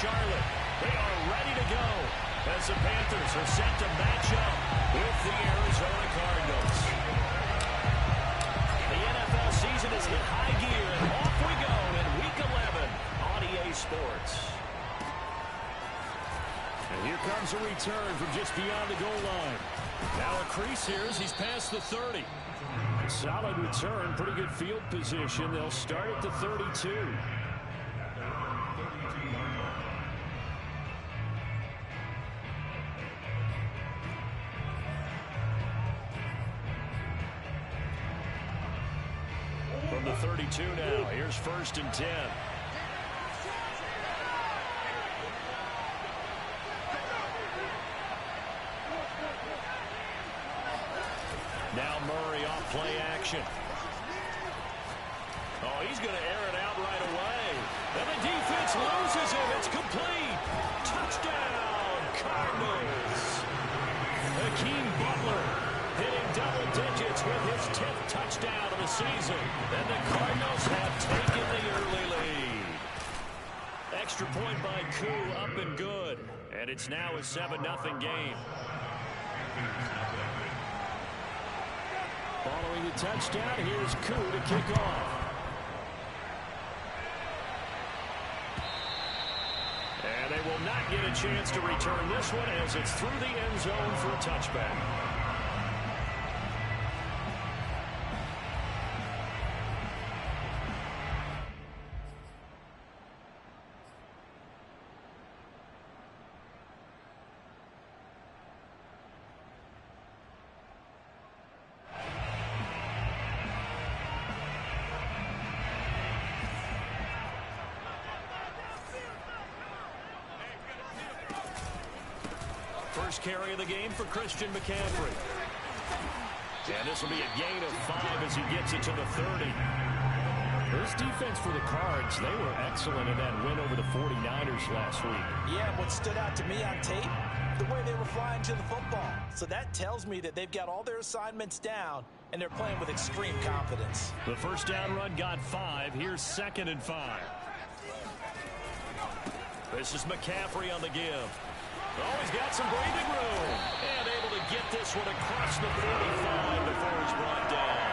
Charlotte. They are ready to go as the Panthers are set to match up with the Arizona Cardinals. The NFL season is in high gear, and off we go in Week 11 on EA Sports. And here comes a return from just beyond the goal line. Now a crease here as he's past the 30. Solid return, pretty good field position. They'll start at the 32. From the 32 now, here's 1st and 10. Now Murray off play action. Oh, he's going to air it out right away. And the defense loses him. It's complete. Touchdown, Cardinals. Hakeem Butler hitting double digits with his 10th touchdown of the season. And the Cardinals have taken the early lead. Extra point by Koo, up and good. And it's now a 7-0 game. Following the touchdown, here's Koo to kick off. And they will not get a chance to return this one as it's through the end zone for a touchback. First carry of the game for Christian McCaffrey. And this will be a gain of 5 as he gets it to the 30. This defense for the Cards, they were excellent in that win over the 49ers last week. Yeah, what stood out to me on tape, the way they were flying to the football. So that tells me that they've got all their assignments down, and they're playing with extreme confidence. The first down run got 5. Here's 2nd and 5. This is McCaffrey on the give. Oh, he's got some breathing room. And able to get this one across the 45 before he's brought down.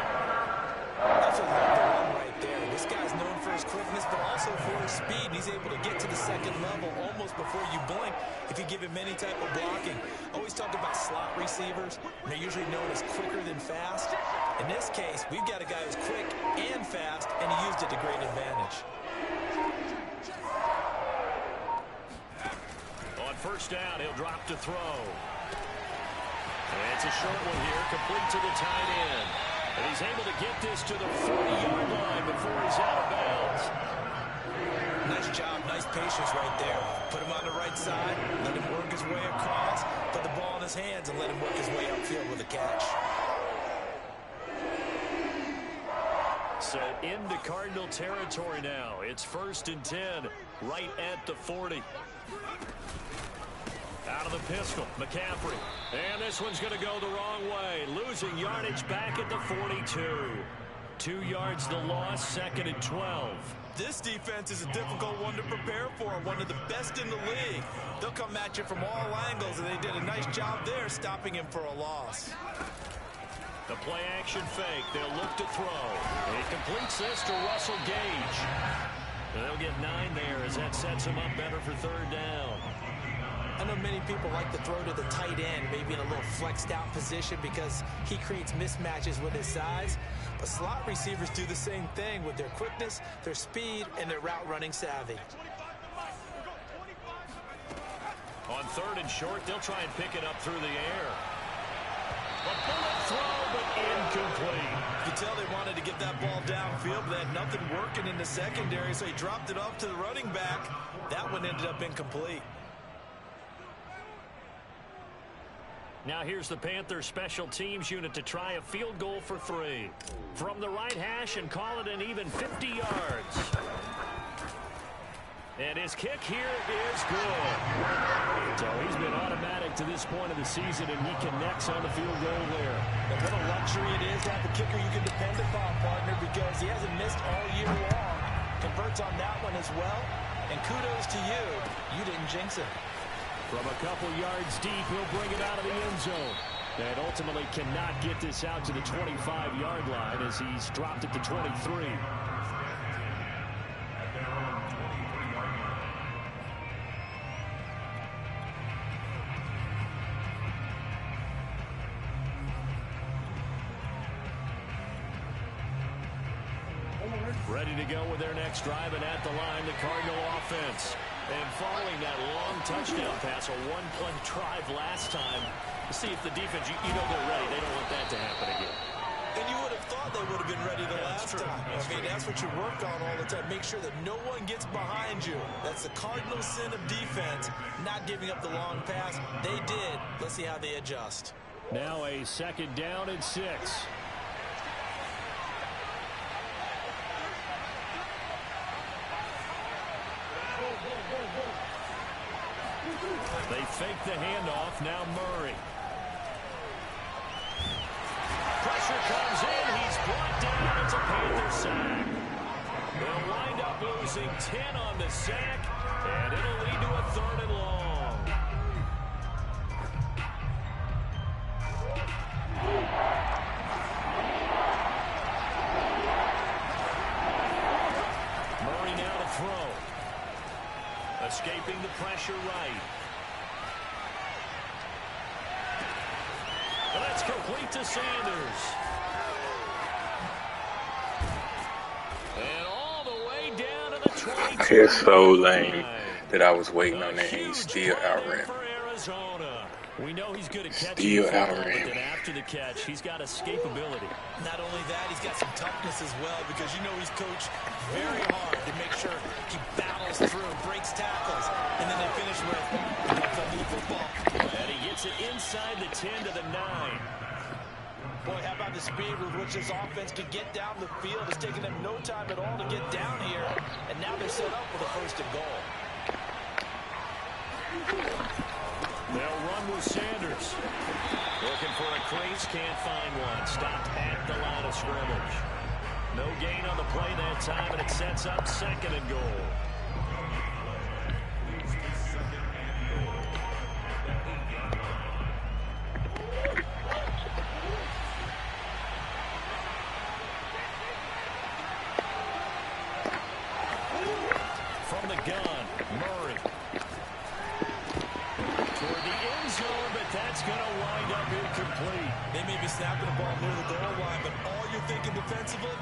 That's a lovely run right there. This guy's known for his quickness, but also for his speed. He's able to get to the second level almost before you blink if you give him any type of blocking. Always talk about slot receivers. They're usually known as quicker than fast. In this case, we've got a guy who's quick and fast, and he used it to great advantage. First down, he'll drop to throw. And it's a short one here, complete to the tight end. And he's able to get this to the 40-yard line before he's out of bounds. Nice job, nice patience right there. Put him on the right side, let him work his way across, put the ball in his hands, and let him work his way upfield with a catch. So into Cardinal territory now. It's 1st and 10, right at the 40. Out of the pistol, McCaffrey. And this one's going to go the wrong way. Losing yardage back at the 42. 2 yards the loss, 2nd and 12. This defense is a difficult one to prepare for, one of the best in the league. They'll come at you from all angles, and they did a nice job there stopping him for a loss. The play action fake. They'll look to throw. And he completes this to Russell Gage. And they'll get 9 there as that sets him up better for 3rd down. I know many people like to throw to the tight end, maybe in a little flexed out position because he creates mismatches with his size. But slot receivers do the same thing with their quickness, their speed, and their route running savvy. On 3rd and short, they'll try and pick it up through the air. A bullet throw, but incomplete. You can tell they wanted to get that ball downfield, but they had nothing working in the secondary, so he dropped it off to the running back. That one ended up incomplete. Now here's the Panthers special teams unit to try a field goal for 3. From the right hash and call it an even 50 yards. And his kick here is good. So he's been automatic to this point of the season, and he connects on the field goal there. And what a luxury it is to have a kicker you can depend upon, partner, because he hasn't missed all year long. Converts on that one as well. And kudos to you. You didn't jinx it. From a couple yards deep, he'll bring it out of the end zone. And ultimately cannot get this out to the 25-yard line as he's dropped at the 23. Ready to go with their next drive, and at the line, the Cardinal offense. And following that long touchdown pass, a one-play drive last time, to see if the defense, you know they're ready. They don't want that to happen again. And you would have thought they would have been ready the last time. That's what you work on all the time. Make sure that no one gets behind you. That's the cardinal sin of defense, not giving up the long pass. They did. Let's see how they adjust. Now a 2nd down and 6. They fake the handoff. Now Murray. Pressure comes in. He's brought down. It's a Panther sack. They'll wind up losing 10 on the sack, and it'll lead to a 3rd and long. Murray now to throw. Escaping the pressure right. That's complete to Sanders. And all the way down to the 22. It's so lame that I was waiting on that and he still outran. We know he's good at catching Still the football, outran. but then after the catch, he's got escapability. Not only that, he's got some toughness as well, because you know he's coached very hard to make sure he battles through, breaks tackles, and then they finish with the football. And he gets it inside the 10 to the 9. Boy, how about the speed with which this offense can get down the field? It's taken them no time at all to get down here, and now they're set up for the 1st and goal. They'll run with Sanders. Looking for a crease, can't find one. Stopped at the line of scrimmage. No gain on the play that time, and it sets up 2nd and goal. From the gun, Murray. Toward the end zone, but that's going to wind up incomplete. They may be snapping the ball near the goal line, but all you're thinking defensively,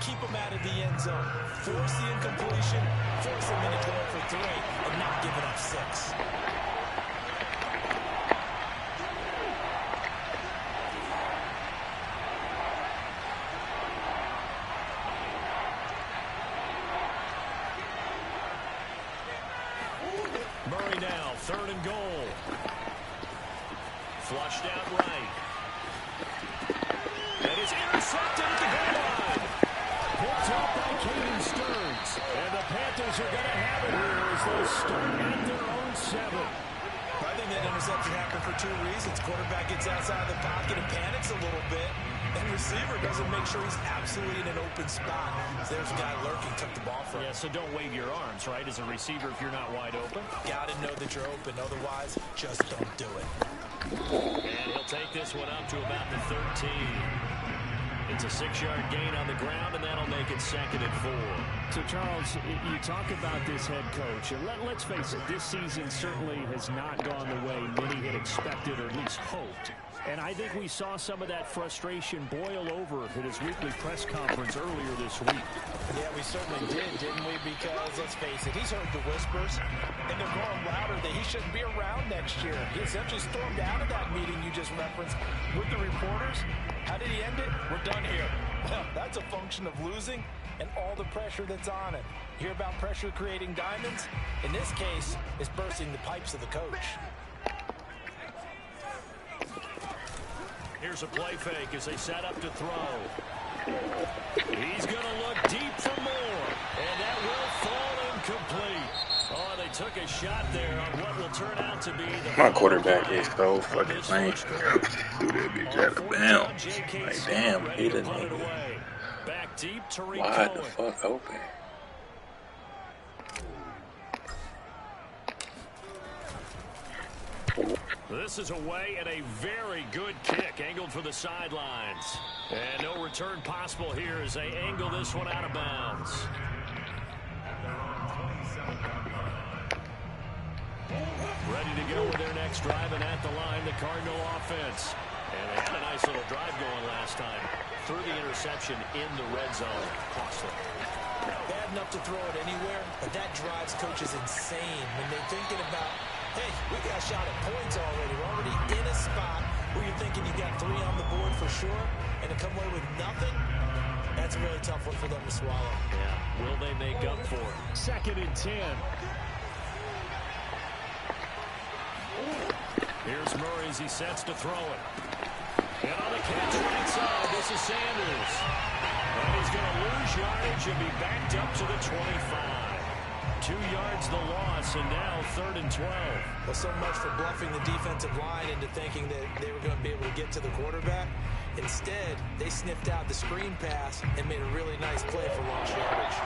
keep them out of the end zone. Force the incompletion, force them into going for 3, and not giving up 6. Murray now, 3rd and goal. Flushed out right. And is intercepted at the goal line. Picked up by Caden Stearns. And the Panthers are going to have it here as they start at their own 7. I think that interception happened for 2 reasons. Quarterback gets outside the pocket and panics a little bit. And receiver doesn't make sure he's absolutely in an open spot. So there's a guy lurking, took the ball from him. Yeah, so don't wave your arms, right, as a receiver if you're not wide open. Got to know that you're open. Otherwise, just don't do it. And he'll take this one up to about the 13. It's a 6-yard gain on the ground, and that'll make it 2nd and 4. So, Charles, you talk about this head coach, and let's face it, this season certainly has not gone the way many had expected or at least hoped. And I think we saw some of that frustration boil over at his weekly press conference earlier this week. Yeah, we certainly did, didn't we? Because, let's face it, he's heard the whispers, and they're growing louder that he shouldn't be around next year. He essentially stormed out of that meeting you just referenced with the reporters. How did he end it? We're done here. Well, that's a function of losing and all the pressure that's on it. Hear about pressure creating diamonds? In this case, it's bursting the pipes of the coach. Here's a play fake as they set up to throw. He's going to look deep for more, and that will fall incomplete. Oh, they took a shot there on what will turn out to be the... My quarterback is so fucking lame. Dude, that bitch out of bounds. Like, damn, hit a nigga. Back deep, Wide the fuck open. This is away and a very good kick angled for the sidelines. And no return possible here as they angle this one out of bounds. Ready to go with their next drive, and at the line, the Cardinal offense. And they had a nice little drive going last time. Threw the interception in the red zone. Costly. Bad enough to throw it anywhere, but that drives coaches insane when they're thinking about, hey, we got a shot at points already. We're already in a spot where you're thinking you got 3 on the board for sure, and to come away with nothing, that's a really tough one for them to swallow. Yeah, will they make up for it? 2nd and 10. Here's Murray as he sets to throw it. And on the catch right side, this is Sanders. And he's going to lose yardage and be backed up to the 25. 2 yards the loss, and now 3rd and 12. Well, so much for bluffing the defensive line into thinking that they were going to be able to get to the quarterback. Instead, they sniffed out the screen pass and made a really nice play for long yardage.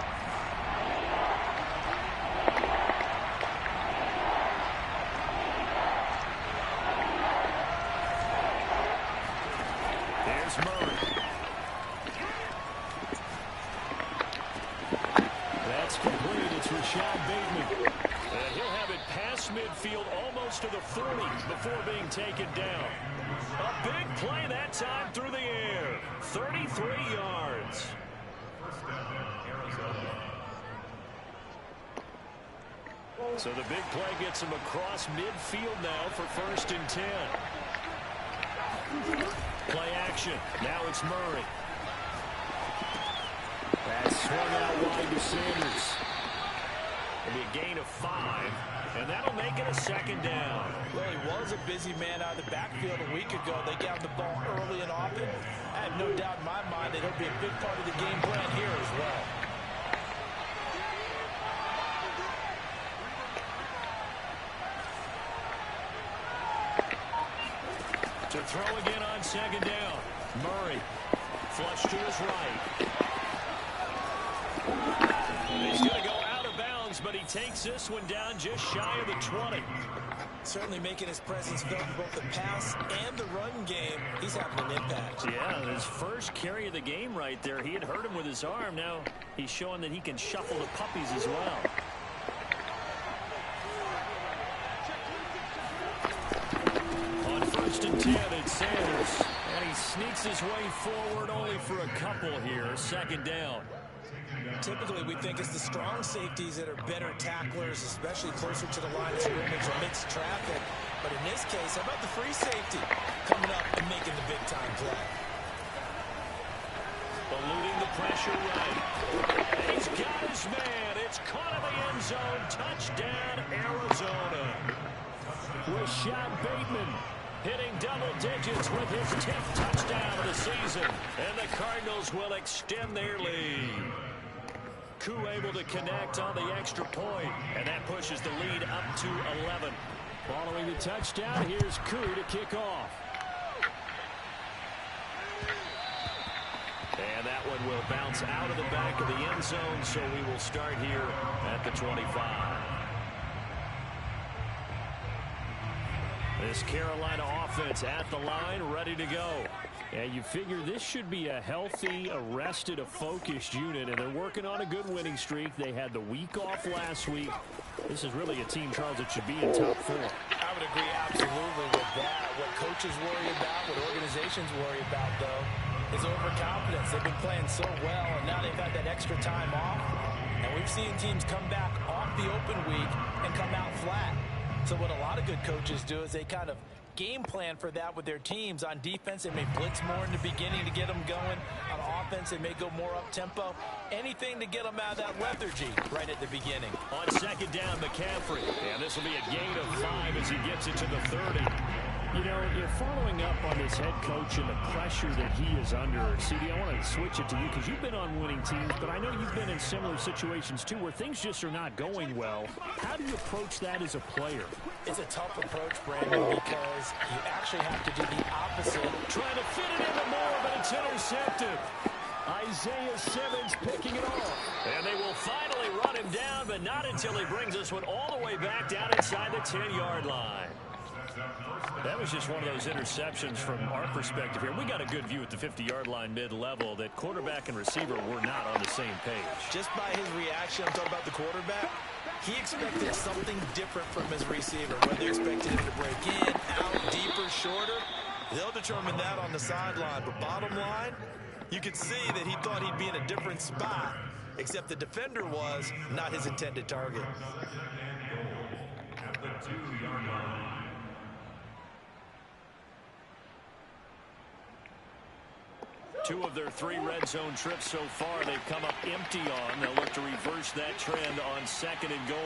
There's Murray. That's complete. It's Rashad Bateman. And he'll have it past midfield almost to the 40 before being taken down. A big play that time through the air. 33 yards. So the big play gets him across midfield now for 1st and 10. Play action. Now it's Murray. That's swung out wide to Sanders. It'll be a gain of 5, and that'll make it a 2nd down. Well, he was a busy man out of the backfield a week ago. They got the ball early and often. I have no doubt in my mind that he'll be a big part of the game plan here as well. To throw again on 2nd down. Murray, flush to his right. He's going to go out of bounds, but he takes this one down just shy of the 20. Certainly making his presence felt in both the pass and the run game. He's having an impact. Yeah, his first carry of the game right there. He had hurt him with his arm. Now he's showing that he can shuffle the puppies as well. On 1st and 10, it's Sanders. And he sneaks his way forward only for a couple here. 2nd down. Typically, we think it's the strong safeties that are better tacklers, especially closer to the line of scrimmage amidst traffic. But in this case, how about the free safety coming up and making the big-time play? Eluding the pressure right. He's got his man. It's caught in the end zone. Touchdown, Arizona. Rashad Bateman hitting double digits with his 10th touchdown of the season. And the Cardinals will extend their lead. Koo able to connect on the extra point, and that pushes the lead up to 11. Following the touchdown, here's Koo to kick off. And that one will bounce out of the back of the end zone, so we will start here at the 25. This Carolina offense at the line, ready to go. And you figure this should be a healthy, a rested, a focused unit, and they're working on a good winning streak. They had the week off last week. This is really a team, Charles, that should be in top 4. I would agree absolutely with that. What coaches worry about, what organizations worry about, though, is overconfidence. They've been playing so well, and now they've had that extra time off. And we've seen teams come back off the open week and come out flat. So what a lot of good coaches do is they kind of game plan for that with their teams. On defense, they may blitz more in the beginning to get them going. On offense, they may go more up-tempo. Anything to get them out of that lethargy right at the beginning. On 2nd down, McCaffrey. And this will be a gain of 5 as he gets it to the 30. You know, you're following up on this head coach and the pressure that he is under. CD, I want to switch it to you because you've been on winning teams, but I know you've been in similar situations too where things just are not going well. How do you approach that as a player? It's a tough approach, Brandon, because you actually have to do the opposite. Trying to fit it into Moore, but it's intercepted. Isaiah Simmons picking it off. And they will finally run him down, but not until he brings this one all the way back down inside the 10-yard line. That was just one of those interceptions from our perspective here. We got a good view at the 50-yard line mid-level that quarterback and receiver were not on the same page. Just by his reaction, I'm talking about the quarterback, he expected something different from his receiver. Whether they expected him to break in, out, deeper, shorter, they'll determine that on the sideline. But bottom line, you could see that he thought he'd be in a different spot, except the defender was not his intended target. At the 2-yard line. Two of their 3 red zone trips so far, they've come up empty on. They'll look to reverse that trend on 2nd and goal.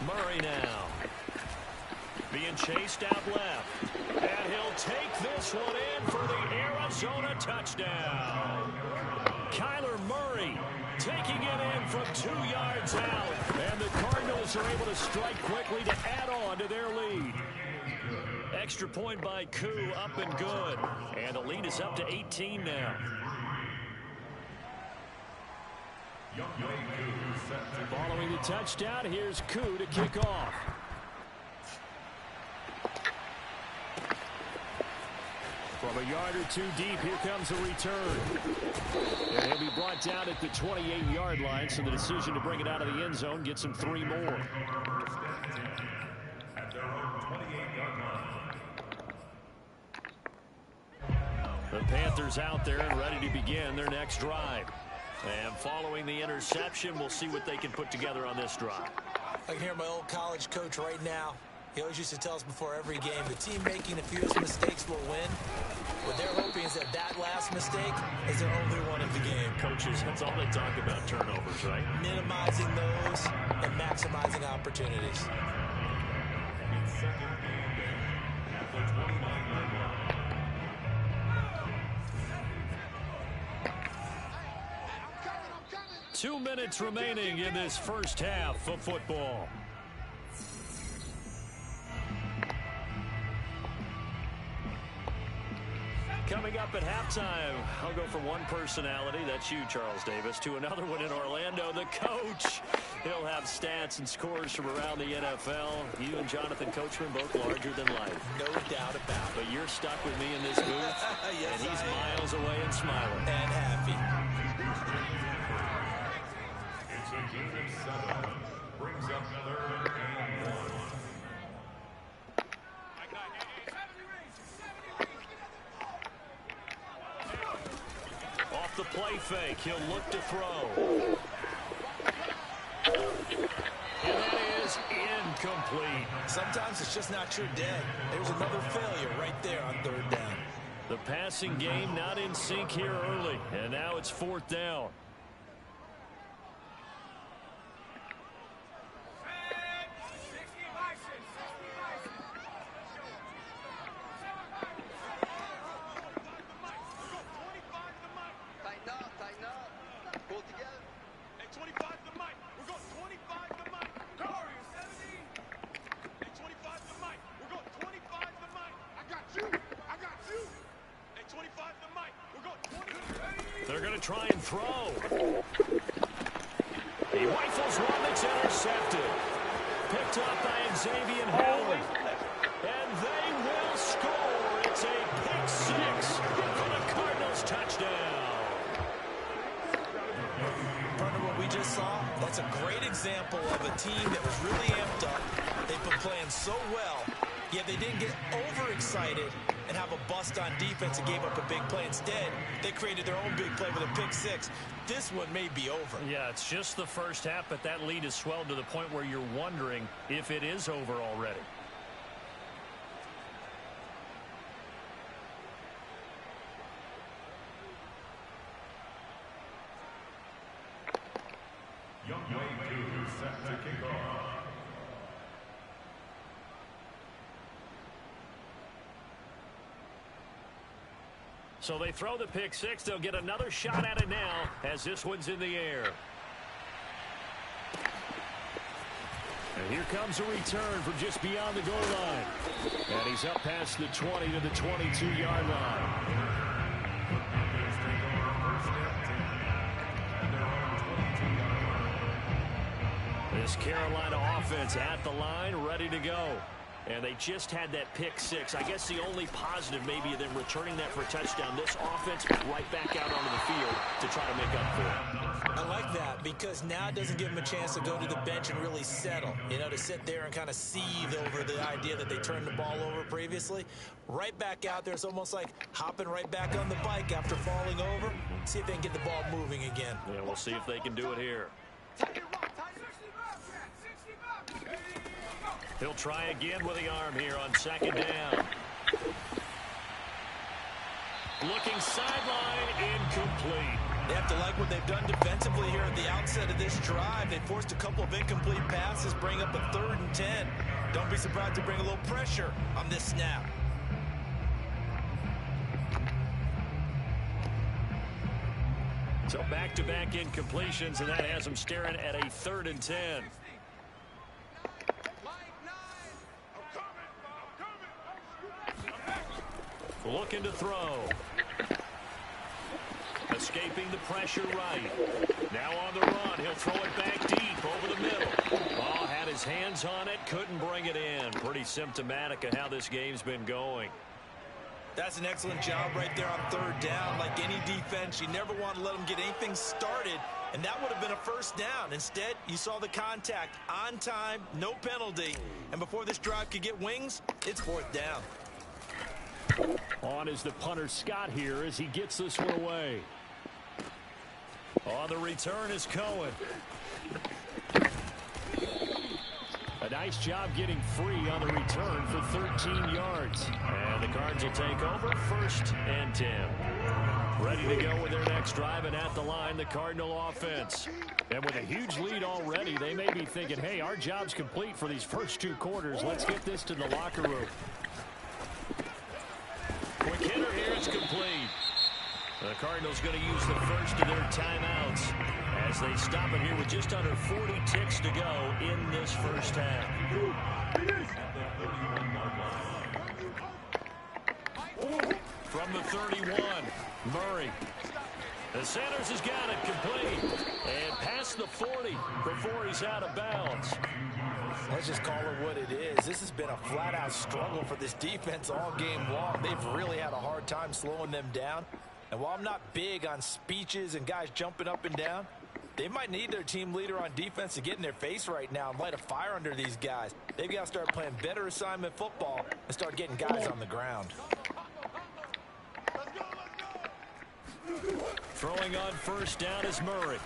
Murray now. Being chased out left. And he'll take this one in for the Arizona touchdown. Kyler Murray taking it in from 2 yards out. And the Cardinals are able to strike quickly to add on to their lead. Extra point by Koo, up and good. And the lead is up to 18 now. Following the touchdown, here's Koo to kick off. From a yard or 2 deep, here comes a return. And he'll be brought down at the 28-yard line, so the decision to bring it out of the end zone gets him 3 more. At their own 28-yard line. The Panthers out there and ready to begin their next drive. And following the interception, we'll see what they can put together on this drive. I can hear my old college coach right now. He always used to tell us before every game, the team making the fewest mistakes will win. What they're hoping is that that last mistake is their only one of the game. Coaches, that's all they talk about, turnovers, right? Minimizing those and maximizing opportunities. In second and at the 29-yard line. 2 minutes remaining in this first half of football. Coming up at halftime, I'll go from one personality, that's you, Charles Davis, to another one in Orlando, the coach. He'll have stats and scores from around the NFL. You and Jonathan Coachman both larger than life. No doubt about it. But you're stuck with me in this booth, yes, and he's miles away and smiling. And happy. It's a gain of 7. Brings up 3rd and 1. Off the play fake, he'll look to throw. And that is incomplete. Sometimes it's just not your day. There's another failure right there on 3rd down. The passing game not in sync here early, and now it's 4th down. They're going to try and throw. He rifles one that's intercepted. Picked up by Xavier Howard. And they will score. It's a pick 6 for the Cardinals touchdown. Partner, what we just saw, that's a great example of a team that was really amped up. They've been playing so well, yet they didn't get overexcited and have a bust on defense and gave up a big play. Instead, they created their own big play with a pick 6. This one may be over. Yeah, it's just the first half, but that lead has swelled to the point where you're wondering if it is over already. Young Wade set to kick off. So they throw the pick 6. They'll get another shot at it now as this one's in the air. And here comes a return from just beyond the goal line. And he's up past the 20 to the 22-yard line. Panthers take over first and 10 at their own 22-yard line. This Carolina offense at the line, ready to go. And they just had that pick six. I guess the only positive maybe of them returning that for a touchdown. This offense right back out onto the field to try to make up for it. I like that because now it doesn't give them a chance to go to the bench and really settle. You know, to sit there and kind of seethe over the idea that they turned the ball over previously. Right back out there. It's almost like hopping right back on the bike after falling over. See if they can get the ball moving again. Yeah, we'll see if they can do it here. He'll try again with the arm here on second down. Looking sideline, incomplete. They have to like what they've done defensively here at the outset of this drive. They forced a couple of incomplete passes, bring up a 3rd and 10. Don't be surprised to bring a little pressure on this snap. So back-to-back incompletions, and that has them staring at a 3rd and 10. Looking to throw. Escaping the pressure right. Now on the run. He'll throw it back deep over the middle. Oh, had his hands on it. Couldn't bring it in. Pretty symptomatic of how this game's been going. That's an excellent job right there on 3rd down. Like any defense, you never want to let them get anything started, and that would have been a 1st down. Instead, you saw the contact on time, no penalty, and before this drive could get wings, it's 4th down. On is the punter Scott here as he gets this one away. On the return is Cohen. A nice job getting free on the return for 13 yards. And the Cards will take over 1st and 10. Ready to go with their next drive, and at the line, the Cardinal offense. And with a huge lead already, they may be thinking, hey, our job's complete for these first 2 quarters. Let's get this to the locker room. Quick hitter here, it's complete. The Cardinals going to use the first of their timeouts as they stop it here with just under 40 ticks to go in this first half. From the 31, Murray. The Sanders has got it complete and past the 40 before he's out of bounds. Let's just call it what it is. This has been a flat-out struggle for this defense all game long. They've really had a hard time slowing them down. And while I'm not big on speeches and guys jumping up and down, they might need their team leader on defense to get in their face right now and light a fire under these guys. They've got to start playing better assignment football and start getting guys on the ground. Throwing on 1st down is Murray.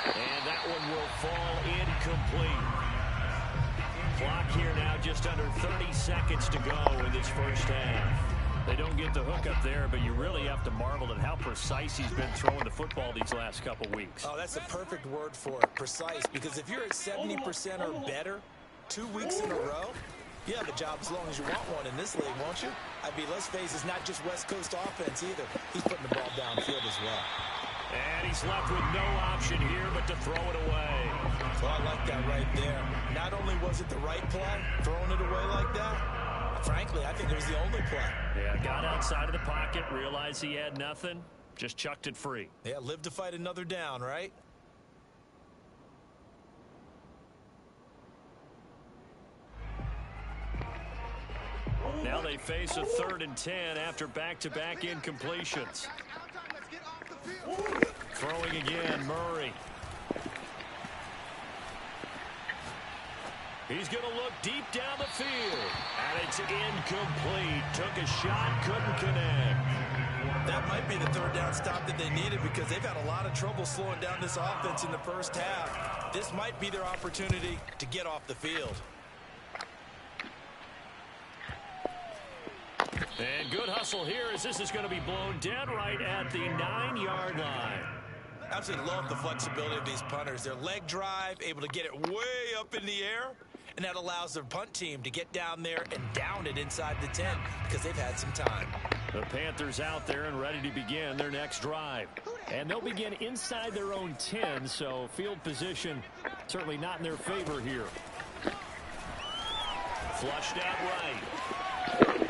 And that one will fall incomplete. Clock here now just under 30 seconds to go in this first half. They don't get the hook up there, but you really have to marvel at how precise he's been throwing the football these last couple weeks. Oh, that's a perfect word for it, precise, because if you're at 70% or better 2 weeks in a row, you have a job as long as you want one in this league, won't you? I mean, let's face it, it's not just West Coast offense either. He's putting the ball downfield as well. And he's left with no option here but to throw it away. Well, I like that right there. Not only was it the right play, throwing it away like that, frankly, I think it was the only play. Yeah, got outside of the pocket, realized he had nothing, just chucked it free. Yeah, live to fight another down, right? Now they face a 3rd and 10 after back-to-back incompletions. Throwing again, Murray. He's going to look deep down the field. And it's incomplete. Took a shot, couldn't connect. That might be the 3rd down stop that they needed because they've had a lot of trouble slowing down this offense in the first half. This might be their opportunity to get off the field. And good hustle here as this is going to be blown dead right at the 9-yard line. Absolutely love the flexibility of these punters. Their leg drive, able to get it way up in the air, and that allows their punt team to get down there and down it inside the 10 because they've had some time. The Panthers out there and ready to begin their next drive. And they'll begin inside their own 10, so field position certainly not in their favor here. Flushed out right.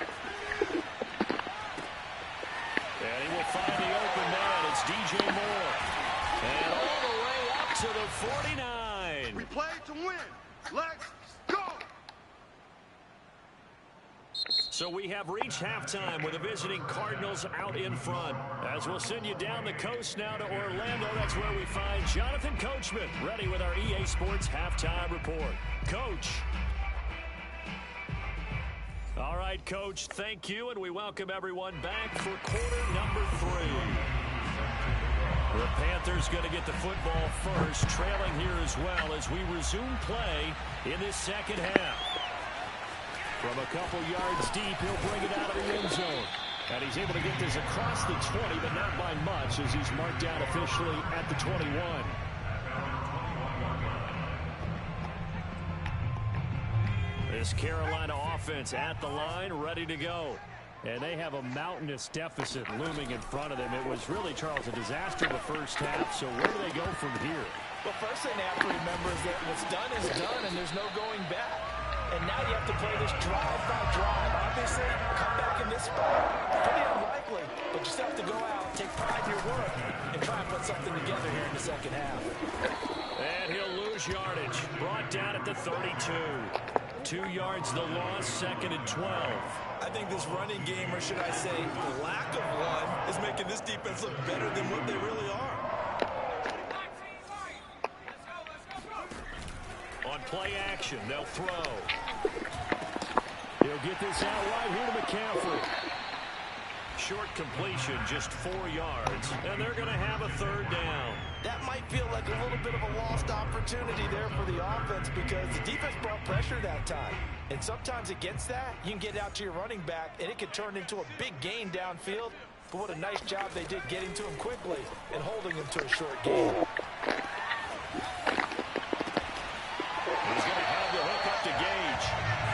So we have reached halftime with the visiting Cardinals out in front. As we'll send you down the coast now to Orlando, that's where we find Jonathan Coachman, ready with our EA Sports Halftime Report. Coach. All right, Coach, thank you, and we welcome everyone back for quarter number 3. The Panthers going to get the football first, trailing here as well as we resume play in this second half. From a couple yards deep, he'll bring it out of the end zone. And he's able to get this across the 20, but not by much as he's marked down officially at the 21. This Carolina offense at the line, ready to go. And they have a mountainous deficit looming in front of them. It was really, Charles, a disaster the first half, so where do they go from here? Well, first thing they have to remember is that what's done is done, and there's no going back. And now you have to play this drive by drive. Obviously, come back in this spot, pretty unlikely, but you still have to go out, take pride in your work, and try and put something together here in the second half. And he'll lose yardage. Brought down at the 32. 2 yards the loss, second and 12. I think this running game, or should I say the lack of one, is making this defense look better than what they really are. On play action, they'll throw. He'll get this out right here to McCaffrey. Short completion, just 4 yards, and they're going to have a third down. That might feel like a little bit of a lost opportunity there for the offense because the defense brought pressure that time. And sometimes against that, you can get out to your running back, and it could turn into a big gain downfield. But what a nice job they did getting to him quickly and holding him to a short gain. He's going to have the hook up to Gage.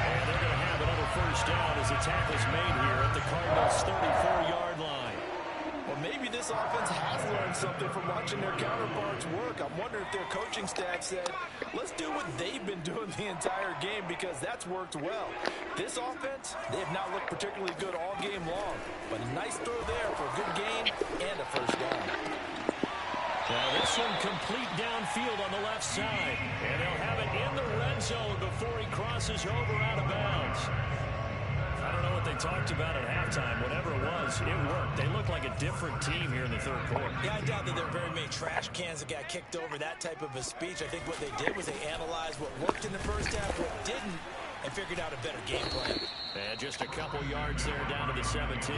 And they're going to have another first down as the tackle's made here at the Cardinals' 34-yard line. Well, maybe this offense has learned something from watching their counterparts work. I'm wondering if their coaching staff said, let's do what they've been doing the entire game because that's worked well. This offense, they have not looked particularly good all game long. But a nice throw there for a good gain and a first down. Now this one complete downfield on the left side. And they'll have it in the red zone before he crosses over out of bounds. I don't know what they talked about at halftime. Whatever it was, it worked. They look like a different team here in the third quarter. Yeah, I doubt that there are very many trash cans that got kicked over, that type of a speech. I think what they did was they analyzed what worked in the first half, what didn't, and figured out a better game plan. And just a couple yards there down to the 17.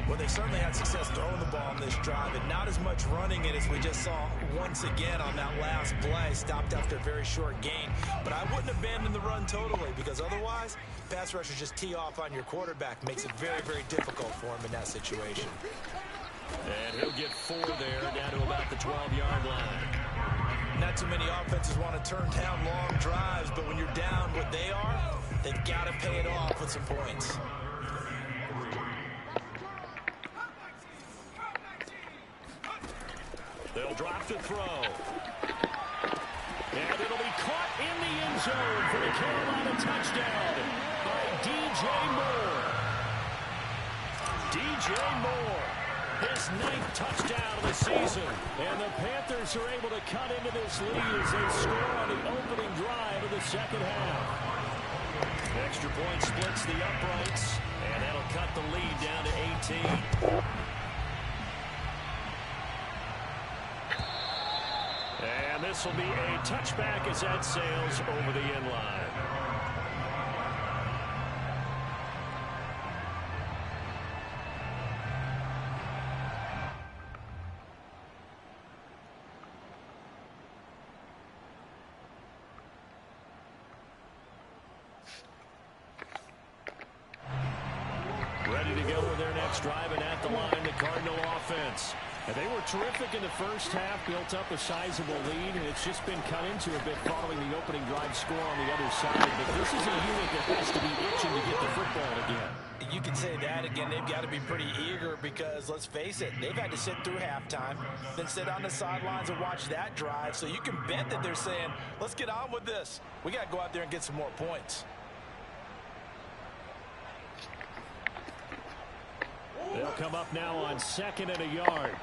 Well, they certainly had success throwing the ball on this drive, and not as much running it as we just saw once again on that last play. Stopped after a very short gain. But I wouldn't abandon the run totally, because otherwise, pass rushers just tee off on your quarterback. Makes it very, very difficult for him in that situation. And he'll get 4 there, down to about the 12-yard line. Not too many offenses want to turn down long drives, but when you're down what they are, they've got to pay it off with some points. They'll drop to throw. And it'll be caught in the end zone for the Carolina touchdown by DJ Moore. DJ Moore, his 9th touchdown of the season. And the Panthers are able to cut into this lead as they score on the opening drive of the second half. Extra point splits the uprights, and that'll cut the lead down to 18. And this will be a touchback as that sails over the end line. Ready to go with their next drive, and at the line, the Cardinal offense. And they were terrific in the first half, built up a sizable lead, and it's just been cut into a bit following the opening drive score on the other side. But this is a unit that has to be itching to get the football again. You can say that again. They've got to be pretty eager because, let's face it, they've had to sit through halftime, then sit on the sidelines and watch that drive. So you can bet that they're saying, let's get on with this. We got to go out there and get some more points. They'll come up now on 2nd and a yard.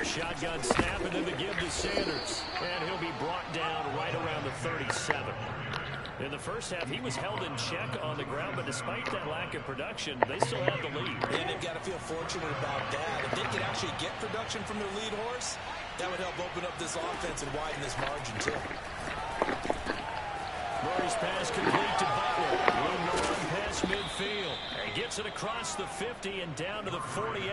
Shotgun snap and then the give to Sanders. And he'll be brought down right around the 37. In the first half, he was held in check on the ground, but despite that lack of production, they still have the lead. And they've got to feel fortunate about that. If they can actually get production from their lead horse, that would help open up this offense and widen this margin, too. Murray's pass complete to Butler. Room to run past midfield. And gets it across the 50 and down to the 48.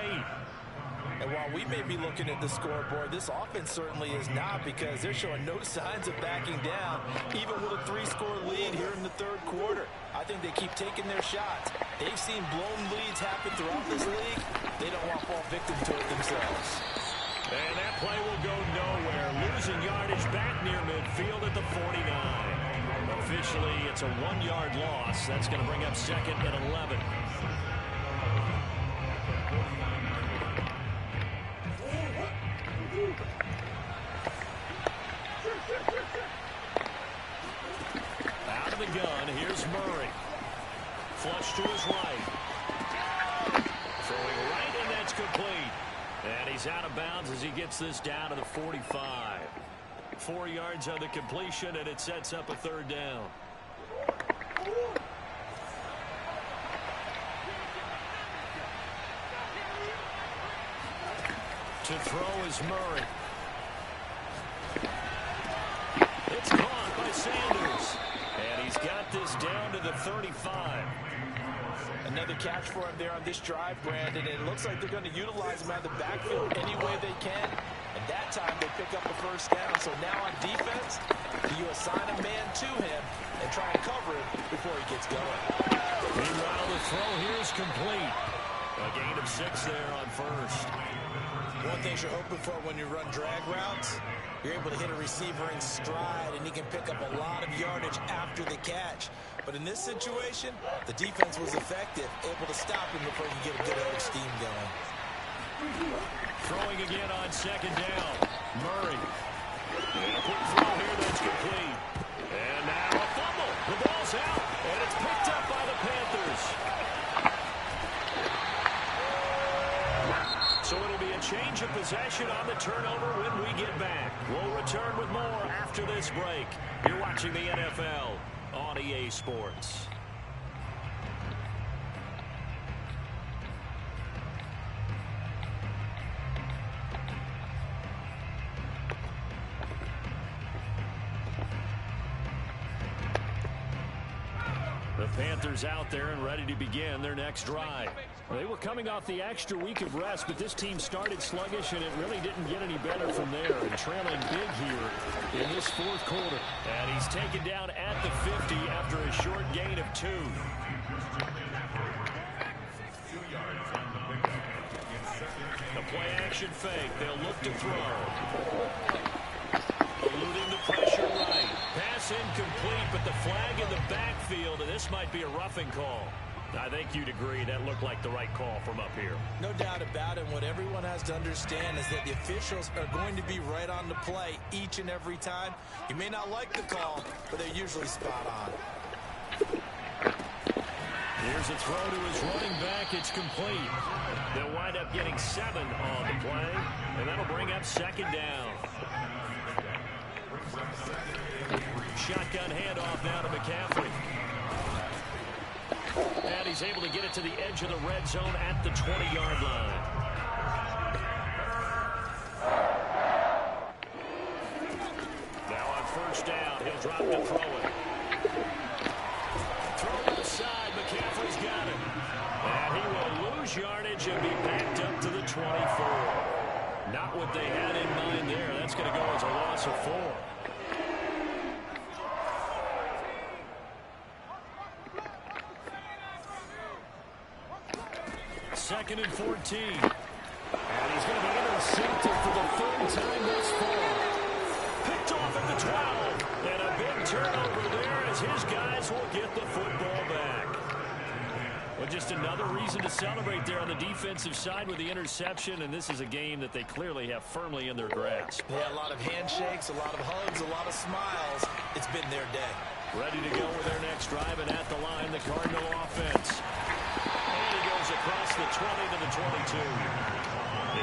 And while we may be looking at the scoreboard, this offense certainly is not, because they're showing no signs of backing down, even with a 3-score lead here in the third quarter. I think they keep taking their shots. They've seen blown leads happen throughout this league. They don't want to fall victim to it themselves. And that play will go nowhere. Losing yardage back near midfield at the 49. Officially, it's a 1-yard loss. That's going to bring up second and 11. Out of the gun, here's Murray. Flush to his right. Throwing right, and that's complete. And he's out of bounds as he gets this down to the 45. 4 yards on the completion, and it sets up a third down. To throw is Murray. It's caught by Sanders. And he's got this down to the 35. Another catch for him there on this drive, Brandon. And it looks like they're going to utilize him out of the backfield any way they can. And that time they pick up a first down. So now on defense, you assign a man to him and try and cover it before he gets going. Meanwhile, the throw here is complete. A gain of 6 there on first. One thing you're hoping for when you run drag routes, you're able to hit a receiver in stride, and he can pick up a lot of yardage after the catch. But in this situation, the defense was effective, able to stop him before he could get a good head of steam going. Throwing again on second down. Murray. And a quick throw here that's complete. And now a fumble. The ball's out, and it's picked up by the Panthers. So it'll be a change of possession on the turnover when we get back. We'll return with more after this break. You're watching the NFL on EA Sports. The Panthers out there and ready to begin their next drive. They were coming off the extra week of rest, but this team started sluggish, and it really didn't get any better from there. And trailing big here in this fourth quarter. And he's taken down at the 50 after a short gain of 2. The play-action fake. They'll look to throw. Eluding the pressure right. Pass incomplete, but the flag in the backfield, and this might be a roughing call. I think you'd agree that looked like the right call from up here. No doubt about it. What everyone has to understand is that the officials are going to be right on the play each and every time. You may not like the call, but they're usually spot on. Here's a throw to his running back. It's complete. They'll wind up getting 7 on the play, and that'll bring up second down. Shotgun handoff now to McCaffrey. And he's able to get it to the edge of the red zone at the 20-yard line. Now on first down, he'll drop to throw it. Throw to the side, McCaffrey's got it. And he will lose yardage and be backed up to the 24. Not what they had in mind there. That's going to go as a loss of 4. Second and 14. And he's going to be intercepted for the 3rd time thus far. Picked off at the 12. And a big turnover there as his guys will get the football back. Well, just another reason to celebrate there on the defensive side with the interception. And this is a game that they clearly have firmly in their grasp. Yeah, a lot of handshakes, a lot of hugs, a lot of smiles. It's been their day. Ready to go with their next drive, and at the line, the Cardinal offense. And he goes across the 20 to the 22.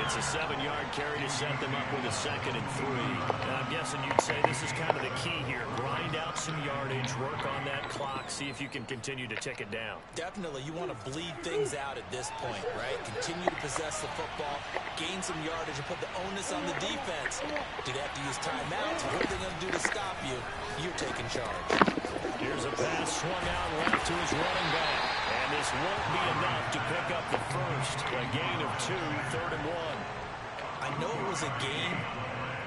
It's a 7-yard carry to set them up with a 2nd and 3. And I'm guessing you'd say this is kind of the key here. Grind out some yardage, work on that see if you can continue to tick it down. Definitely, you want to bleed things out at this point, right? Continue to possess the football, gain some yardage, and put the onus on the defense. Do they have to use timeouts? What are they going to do to stop you? You're taking charge. Here's a pass swung out left to his running back. And this won't be enough to pick up the first. A gain of 2, 3rd and 1. I know it was a game,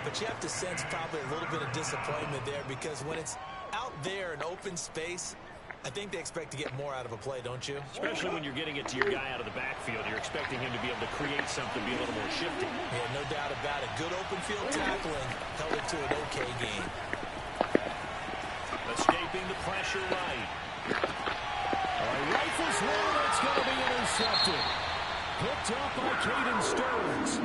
but you have to sense probably a little bit of disappointment there because when it's out there in open space, I think they expect to get more out of a play, don't you? Especially when you're getting it to your guy out of the backfield. You're expecting him to be able to create something, be a little more shifty. Yeah, no doubt about it. Good open field tackling held it to an okay game. Escaping the pressure right. Rifles one, it's going to be intercepted. Picked up by Caden Stearns.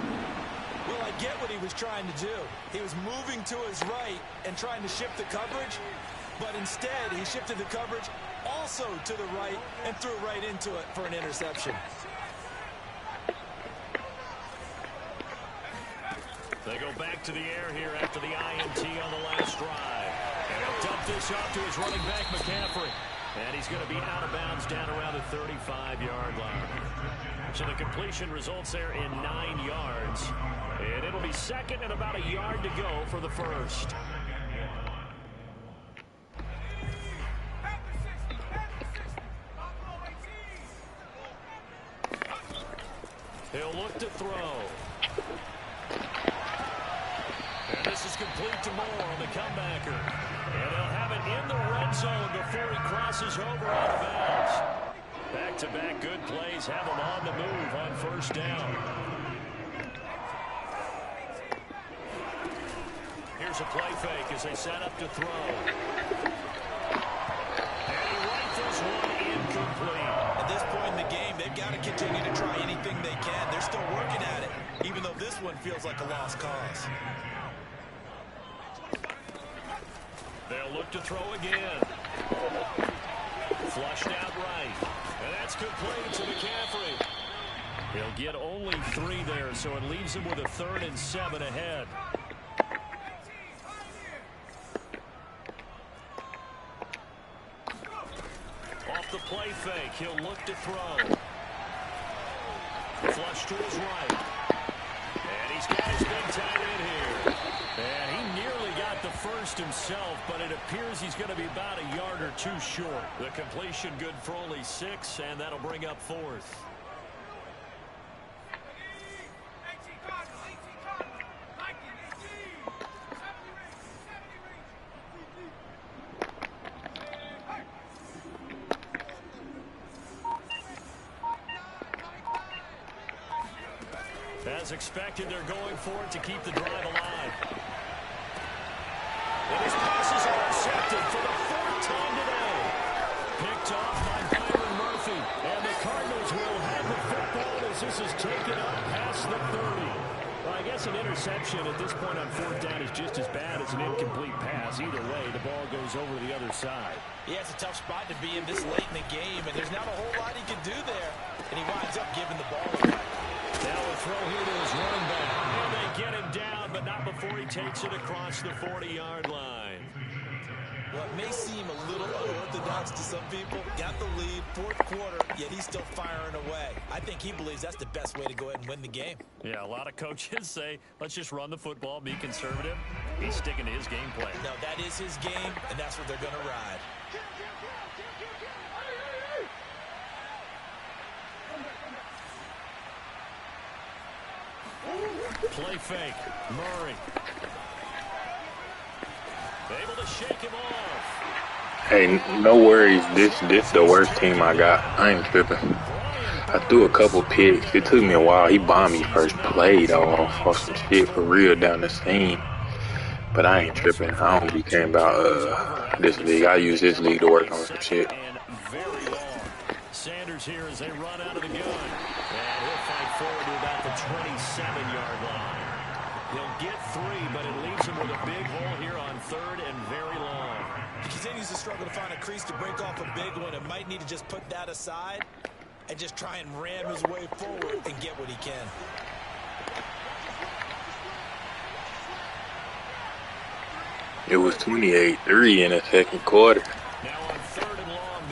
Well, I get what he was trying to do. He was moving to his right and trying to shift the coverage, but instead he shifted the coverage also to the right and threw right into it for an interception. They go back to the air here after the INT on the last drive. And he'll dump this off to his running back, McCaffrey. And he's going to be out of bounds down around the 35-yard line. So the completion results there in 9 yards. And it'll be second and about a yard to go for the first. He'll look to throw. And this is complete to Moore on the comebacker. And he'll have it in the red zone before he crosses over out of bounds. Back-to-back good plays have him on the move on first down. Here's a play fake as they set up to throw. And he rifles one incomplete. At this point in the game, they've got to continue to try anything they can. They're still working at it, even though this one feels like a lost cause. They'll look to throw again. Flushed out right. And that's complete to McCaffrey. He'll get only 3 there, so it leaves him with a 3rd and 7 ahead. Off the play fake, he'll look to throw. Flush to his right. And he's got his big tight end here. And he nearly got the first himself, but it appears he's going to be about a yard or 2 short. The completion good for only 6, and that'll bring up 4th. As expected, they're going for it to keep the drive alive. And his pass is intercepted for the 4th time today. Picked off by Byron Murphy. And the Cardinals will have the football as this is taken up past the 30. Well, I guess an interception at this point on 4th down is just as bad as an incomplete pass. Either way, the ball goes over the other side. Yeah, it's a tough spot to be in this late in the game, and there's not a whole lot he can do there. And he winds up giving the ball away. Now a throw here to his running back. And they get him down, but not before he takes it across the 40-yard line. Well, it may seem a little unorthodox to some people. Got the lead, 4th quarter, yet he's still firing away. I think he believes that's the best way to go ahead and win the game. Yeah, a lot of coaches say, let's just run the football, be conservative. He's sticking to his game plan. No, that is his game, and that's what they're going to ride. Play fake. Murray. Able to shake him off. Hey, no worries. This the worst team I got. I ain't tripping. I threw a couple picks. It took me a while. He bombed me first play, though, off some shit for real down the seam. But I ain't tripping. I don't be caring about this league. I use this league to work on some shit. And very long. Sanders here as they run out of the gun. And he'll fight forward to about the 27-yard line. He'll get 3, but it leaves him with a big hole here on 3rd and very long. He continues to struggle to find a crease to break off a big one and might need to just put that aside and just try and ram his way forward and get what he can. It was 28-3 in the 2nd quarter. Now on 3rd and long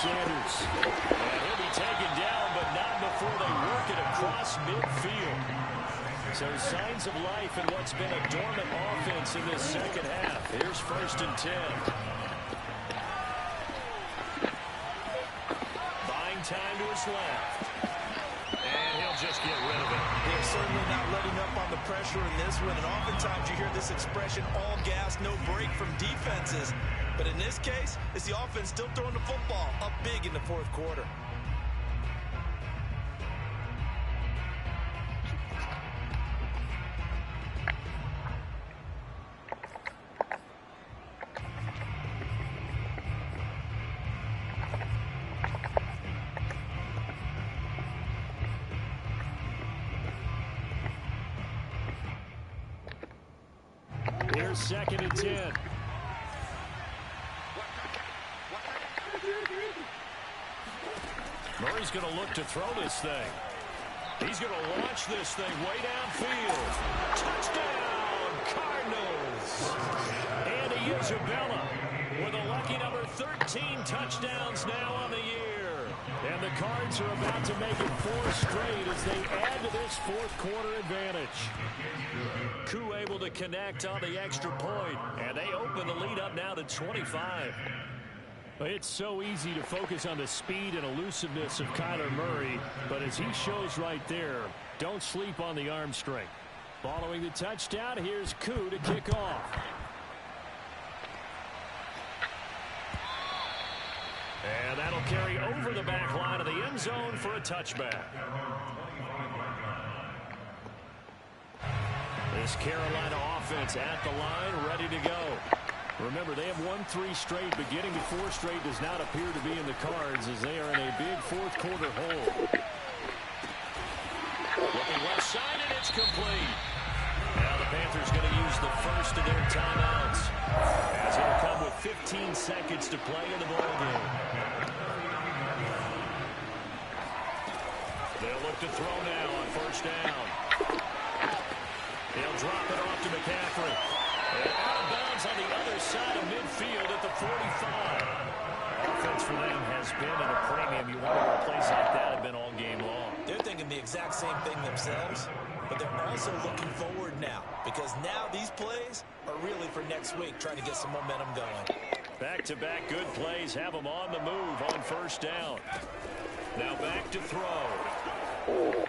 Sanders. And he'll be taken down, but not before they work it across midfield. So signs of life in what's been a dormant offense in this second half. Here's 1st and 10. Buying time to his left. And he'll just get rid of it. They're certainly not letting up on the pressure in this one. And oftentimes you hear this expression, all gas, no break from defenses. But in this case, it's the offense still throwing the football up big in the 4th quarter. Here's 2nd and 10. Murray's going to look to throw this thing. He's going to launch this thing way downfield. Touchdown, Cardinals. Andy Isabella with a lucky number 13 touchdowns now on the year. And the Cards are about to make it 4 straight as they add to this 4th quarter advantage. Koo able to connect on the extra point, and they open the lead up now to 25. It's so easy to focus on the speed and elusiveness of Kyler Murray, but as he shows right there, don't sleep on the arm strength. Following the touchdown, here's Koo to kick off. And that'll carry over the back line of the end zone for a touchback. This Carolina offense at the line, ready to go. Remember, they have won 3 straight, but getting to 4 straight does not appear to be in the cards as they are in a big 4th quarter hole. Looking left side, and it's complete. Now the Panthers going to use the first of their timeouts as it'll come with 15 seconds to play in the ballgame. They'll look to throw now on 1st down. He'll drop it off to McCaffrey. And out of bounds on the other side of midfield at the 45. Offense for them has been at a premium. You wonder where a place like that had been all game long. They're thinking the exact same thing themselves, but they're also looking forward now because now these plays are really for next week, trying to get some momentum going. Back-to-back good plays have them on the move on 1st down. Now back to throw.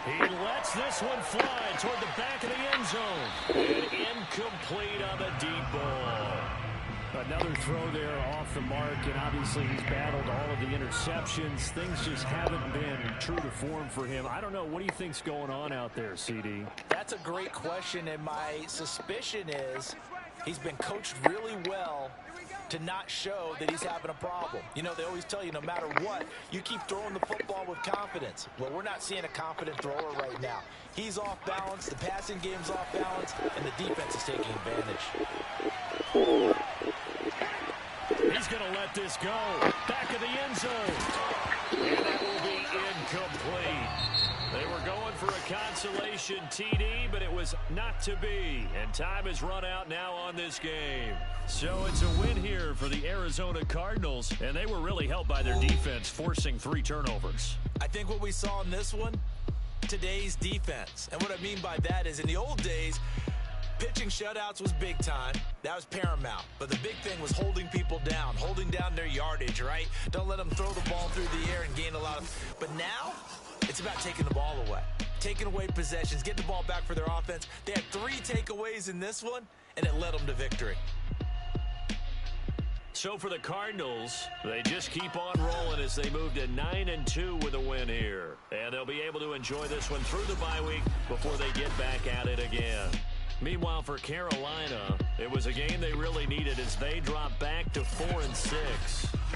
He lets this one fly toward the back of the end zone. And incomplete on the deep ball. Another throw there off the mark, and obviously he's battled all of the interceptions. Things just haven't been true to form for him. I don't know. What do you think's going on out there, CD? That's a great question, and my suspicion is he's been coached really well to not show that he's having a problem. You know, they always tell you no matter what, you keep throwing the football with confidence. Well, we're not seeing a confident thrower right now. He's off balance, the passing game's off balance, and the defense is taking advantage. He's going to let this go. Back of the end zone. And that will be incomplete. They were going for a consolation TD, but it was not to be. And time has run out now on this game. So it's a win here for the Arizona Cardinals, and they were really helped by their defense, forcing 3 turnovers. I think what we saw in this one, today's defense. And what I mean by that is in the old days, pitching shutouts was big time. That was paramount. But the big thing was holding people down, holding down their yardage, right? Don't let them throw the ball through the air and gain a lot of... But now, it's about taking the ball away. Taking away possessions, getting the ball back for their offense. They had 3 takeaways in this one, and it led them to victory. So for the Cardinals, they just keep on rolling as they move to 9-2 with a win here. And they'll be able to enjoy this one through the bye week before they get back at it again. Meanwhile, for Carolina, it was a game they really needed as they drop back to 4-6.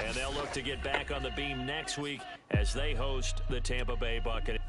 And they'll look to get back on the beam next week as they host the Tampa Bay Buccaneers.